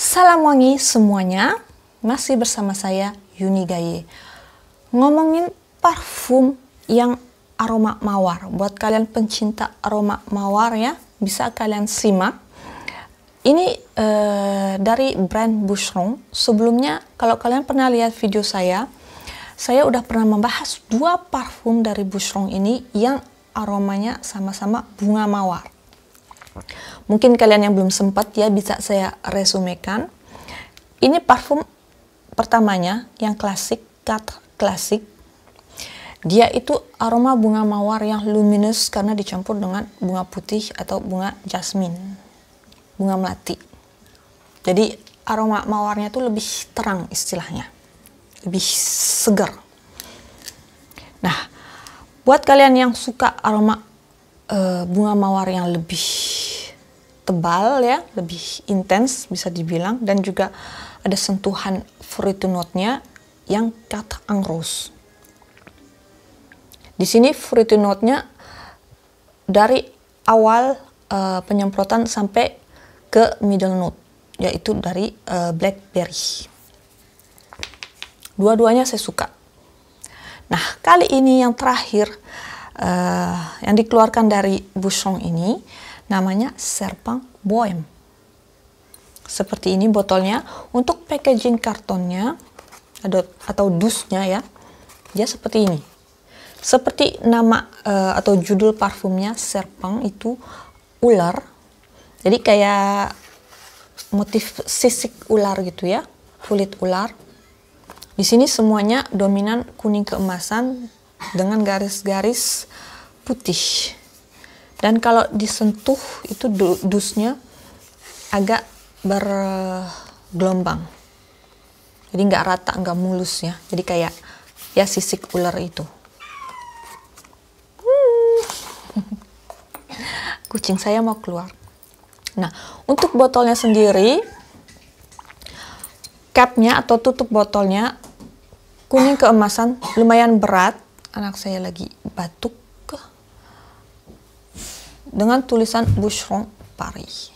Salam wangi semuanya, masih bersama saya Yuni Gaye. Ngomongin parfum yang aroma mawar, buat kalian pencinta aroma mawar ya, bisa kalian simak. Ini dari brand Boucheron. Sebelumnya kalau kalian pernah lihat video saya udah pernah membahas dua parfum dari Boucheron ini yang aromanya sama-sama bunga mawar. Mungkin kalian yang belum sempat ya, bisa saya resumekan. Ini parfum pertamanya yang klasik, cat klasik. Dia itu aroma bunga mawar yang luminous karena dicampur dengan bunga putih atau bunga jasmine, bunga melati. Jadi aroma mawarnya tuh lebih terang istilahnya, lebih segar. Nah, buat kalian yang suka aroma bunga mawar yang lebih tebal ya, lebih intens bisa dibilang, dan juga ada sentuhan fruity note-nya yang cat en rose. Di sini fruity note-nya dari awal penyemprotan sampai ke middle note, yaitu dari blackberry. Dua-duanya saya suka. Nah, kali ini yang terakhir yang dikeluarkan dari Boucheron ini namanya Serpent Bohème. Seperti ini botolnya. Untuk packaging kartonnya atau dusnya ya, dia seperti ini. Seperti nama atau judul parfumnya, Serpent itu ular. Jadi kayak motif sisik ular gitu ya, kulit ular. Di sini semuanya dominan kuning keemasan dengan garis-garis putih. Dan kalau disentuh itu dusnya agak bergelombang. Jadi nggak rata, nggak mulus ya. Jadi kayak ya sisik ular itu. Kucing saya mau keluar. Nah, untuk botolnya sendiri, capnya atau tutup botolnya kuning keemasan, lumayan berat. Anak saya lagi batuk. Dengan tulisan Boucheron Paris.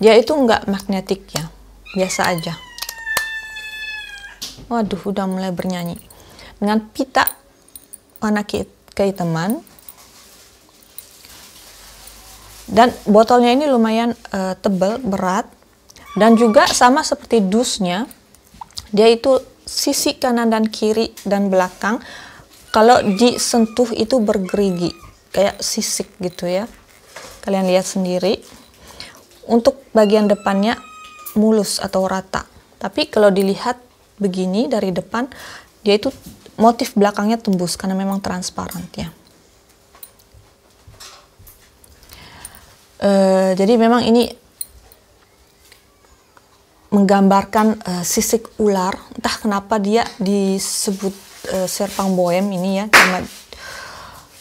Dia itu nggak magnetik ya, biasa aja. Waduh, udah mulai bernyanyi. Dengan pita warna kehitaman. Dan botolnya ini lumayan tebal, berat. Dan juga sama seperti dusnya, dia itu sisi kanan dan kiri dan belakang, kalau disentuh itu bergerigi, kayak sisik gitu ya. Kalian lihat sendiri. Untuk bagian depannya mulus atau rata. Tapi kalau dilihat begini dari depan, dia itu motif belakangnya tembus karena memang transparan ya. Jadi memang ini menggambarkan sisik ular. Entah kenapa dia disebut Serpent Bohème ini ya, sama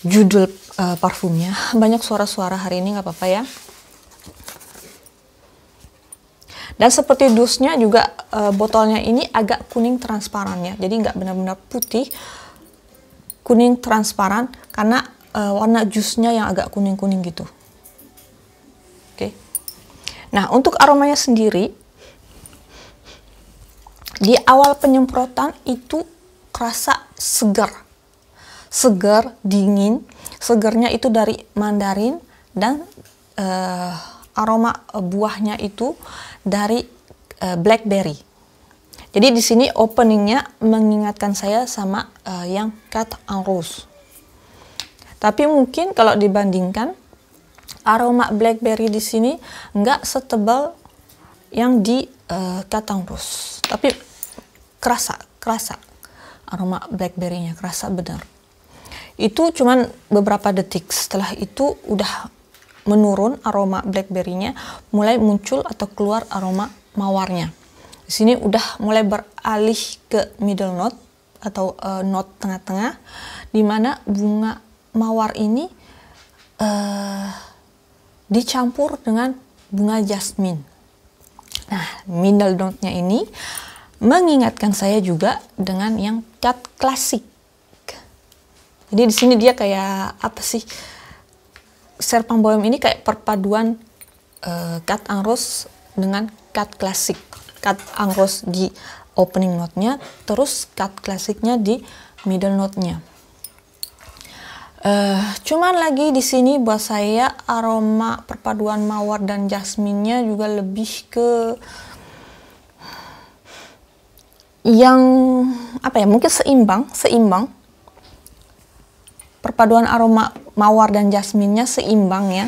judul parfumnya. Banyak suara-suara hari ini, nggak apa-apa ya. Dan seperti dusnya juga botolnya ini agak kuning transparan ya. Jadi nggak benar-benar putih, kuning transparan karena warna jusnya yang agak kuning-kuning gitu. Oke. Nah, untuk aromanya sendiri, di awal penyemprotan itu kerasa segar, dingin. Segarnya itu dari mandarin, dan aroma buahnya itu dari blackberry. Jadi di sini openingnya mengingatkan saya sama yang cat en rose. Tapi mungkin kalau dibandingkan, aroma blackberry di sini nggak setebal yang di cat en rose. Tapi kerasa aroma blackberry-nya, kerasa benar. Itu cuman beberapa detik, setelah itu udah menurun aroma blackberry-nya, mulai muncul atau keluar aroma mawarnya. Di sini udah mulai beralih ke middle note atau note tengah-tengah, di mana bunga mawar ini dicampur dengan bunga jasmine. Nah, middle note-nya ini mengingatkan saya juga dengan yang cat klasik. Jadi di sini dia kayak apa sih? Serpent Bohème ini kayak perpaduan cut en rose dengan cut klasik. Cut en rose di opening note-nya, terus cut klasiknya di middle note-nya. Cuman lagi di sini buat saya aroma perpaduan mawar dan jasminnya juga lebih ke yang apa ya, mungkin seimbang. Perpaduan aroma mawar dan jasminnya seimbang ya.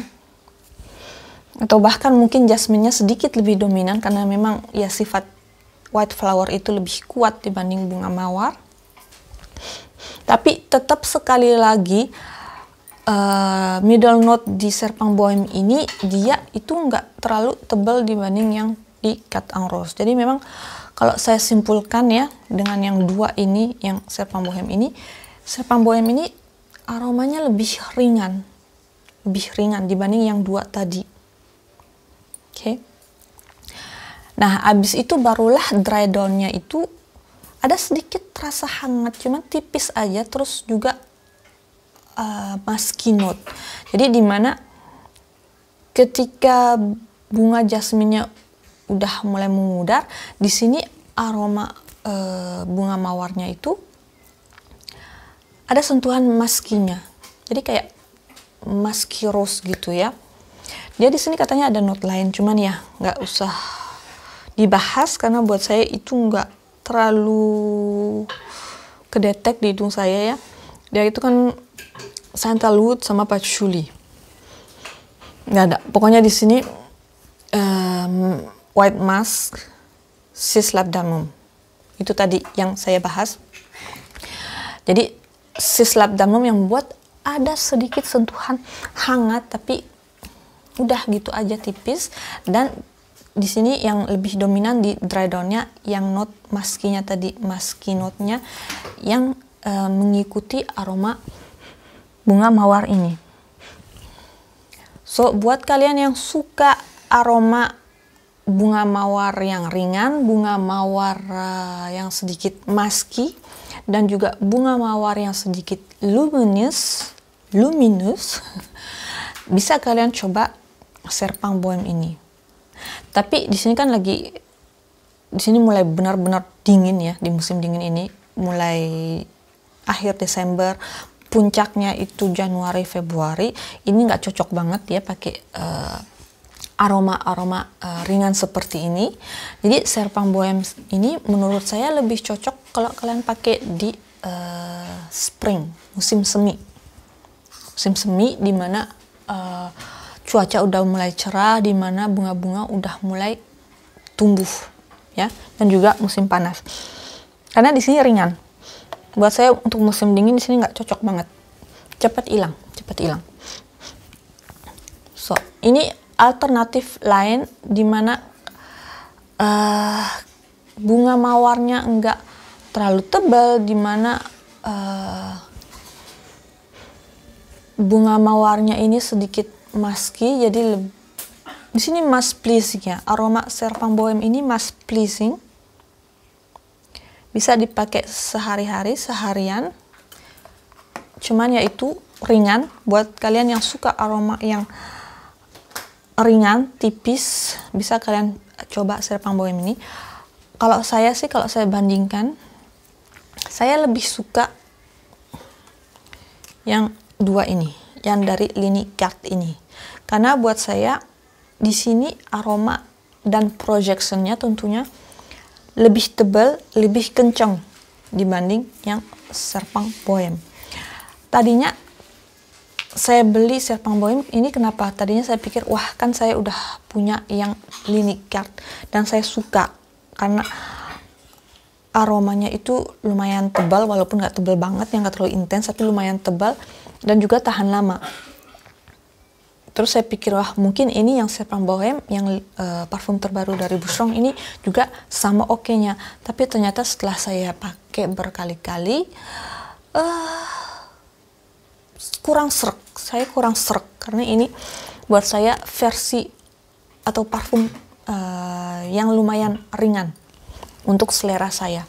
Atau bahkan mungkin jasminnya sedikit lebih dominan karena memang ya sifat white flower itu lebih kuat dibanding bunga mawar. Tapi tetap sekali lagi middle note di Serpang Bohème ini dia itu nggak terlalu tebal dibanding yang di cut en rose. Jadi memang kalau saya simpulkan ya dengan yang dua ini, yang Serpang Bohème ini aromanya lebih ringan dibanding yang dua tadi. Oke. Nah, abis itu barulah dry down-nya itu ada sedikit rasa hangat, cuman tipis aja, terus juga musky note. Jadi dimana ketika bunga jasminnya udah mulai memudar, di sini aroma bunga mawarnya itu ada sentuhan muskinya. Jadi kayak musky rose gitu ya. Dia di sini katanya ada note lain, cuman ya nggak usah dibahas karena buat saya itu nggak terlalu kedetek di hidung saya ya. Dia itu kan sandalwood sama patchouli. Nggak ada. Pokoknya di sini white musk, cislabdamum. Itu tadi yang saya bahas. Jadi cislabdamum yang membuat ada sedikit sentuhan hangat, tapi udah gitu aja tipis. Dan di sini yang lebih dominan di dry down-nya yang note musky-nya tadi, musky note-nya yang mengikuti aroma bunga mawar ini. So, buat kalian yang suka aroma bunga mawar yang ringan, bunga mawar yang sedikit musky, dan juga bunga mawar yang sedikit luminous, bisa kalian coba Serpang Bohème ini. Tapi di sini kan lagi, di sini mulai benar-benar dingin ya, di musim dingin ini, mulai akhir Desember, puncaknya itu Januari Februari. Ini nggak cocok banget ya pakai aroma-aroma ringan seperti ini. Jadi Serpang Bohème ini menurut saya lebih cocok kalau kalian pakai di spring, musim semi. Musim semi di mana cuaca udah mulai cerah, di mana bunga-bunga udah mulai tumbuh ya, dan juga musim panas. Karena di sini ringan. Buat saya untuk musim dingin di sini nggak cocok banget. Cepat hilang. So, ini alternatif lain di mana bunga mawarnya enggak terlalu tebal, di mana bunga mawarnya ini sedikit musky, jadi di sini mas pleasing ya. Aroma Serpang Bohème ini mas pleasing. Bisa dipakai sehari-hari, seharian. Cuman yaitu ringan. Buat kalian yang suka aroma yang ringan, tipis, bisa kalian coba Serpang Bohème ini. Kalau saya sih, kalau saya bandingkan, saya lebih suka yang dua ini, yang dari lini Carte ini. Karena buat saya di sini aroma dan projectionnya tentunya lebih tebal, lebih kencang dibanding yang Serpang Bohème. Tadinya saya beli Serpang Bohème ini kenapa? Tadinya saya pikir, wah kan saya udah punya yang lini Carte dan saya suka karena aromanya itu lumayan tebal, walaupun nggak tebal banget, yang nggak terlalu intens, tapi lumayan tebal dan juga tahan lama. Terus saya pikir, wah mungkin ini yang Serpang Bohème, yang parfum terbaru dari Boucheron ini juga sama oke-nya. Tapi ternyata setelah saya pakai berkali-kali, kurang srek. Saya kurang srek karena ini buat saya versi atau parfum yang lumayan ringan untuk selera saya.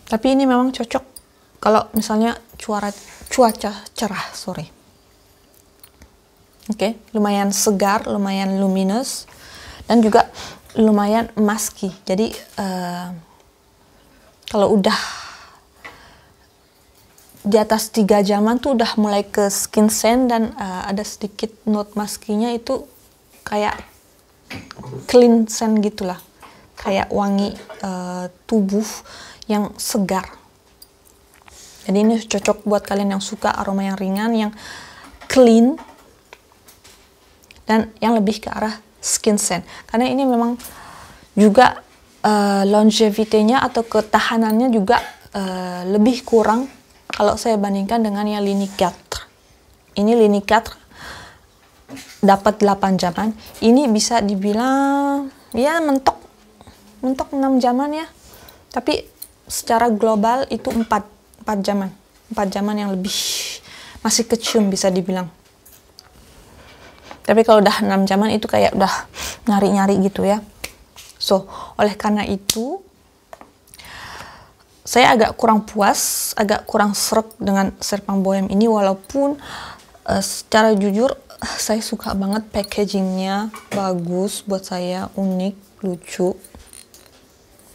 Tapi ini memang cocok kalau misalnya cuaca cerah, Oke, lumayan segar, lumayan luminous, dan juga lumayan musky. Jadi kalau udah di atas 3 jaman tuh udah mulai ke skin scent dan ada sedikit note musky-nya, itu kayak clean scent gitulah, kayak wangi tubuh yang segar. Jadi ini cocok buat kalian yang suka aroma yang ringan, yang clean, dan yang lebih ke arah skin scent. Karena ini memang juga longevity-nya atau ketahanannya juga lebih kurang kalau saya bandingkan dengan yang Ligne 4. Ini Ligne 4 dapat 8 jaman. Ini bisa dibilang ya mentok 6 jaman ya. Tapi secara global itu 4 jaman. 4 jaman yang lebih masih kecium bisa dibilang. Tapi kalau udah 6 jaman itu kayak udah nyari-nyari gitu ya. So, oleh karena itu saya agak kurang puas, agak kurang sreg dengan Serpent Bohème ini, walaupun secara jujur saya suka banget packagingnya, bagus buat saya, unik, lucu,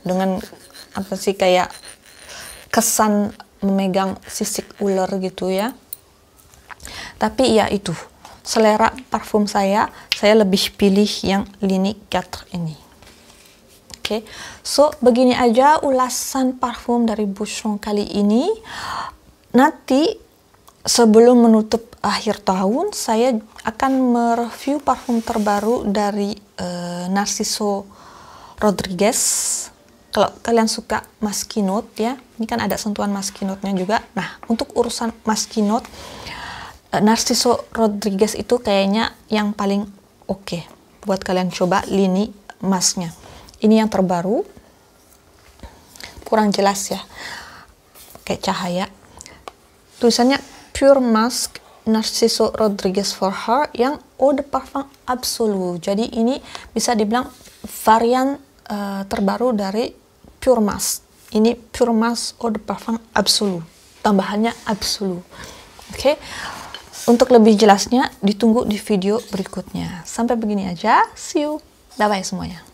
dengan apa sih, kayak kesan memegang sisik ular gitu ya. Tapi ya itu, selera parfum saya lebih pilih yang Ligne 4 ini. Oke, so begini aja ulasan parfum dari Boucheron kali ini. Nanti sebelum menutup akhir tahun, saya akan mereview parfum terbaru dari Narciso Rodriguez. Kalau kalian suka musky note ya, ini kan ada sentuhan musky note-nya juga. Nah, untuk urusan musky note, Narciso Rodriguez itu kayaknya yang paling oke buat kalian coba lini masknya. Ini yang terbaru, kurang jelas ya, kayak cahaya. Tulisannya Pure Musk Narciso Rodriguez for Her yang Eau de Parfum Absolu. Jadi ini bisa dibilang varian terbaru dari Pure Musk. Ini Pure Musk Eau de Parfum Absolu, tambahannya Absolu. Oke. Untuk lebih jelasnya ditunggu di video berikutnya. Sampai begini aja, see you, bye bye semuanya.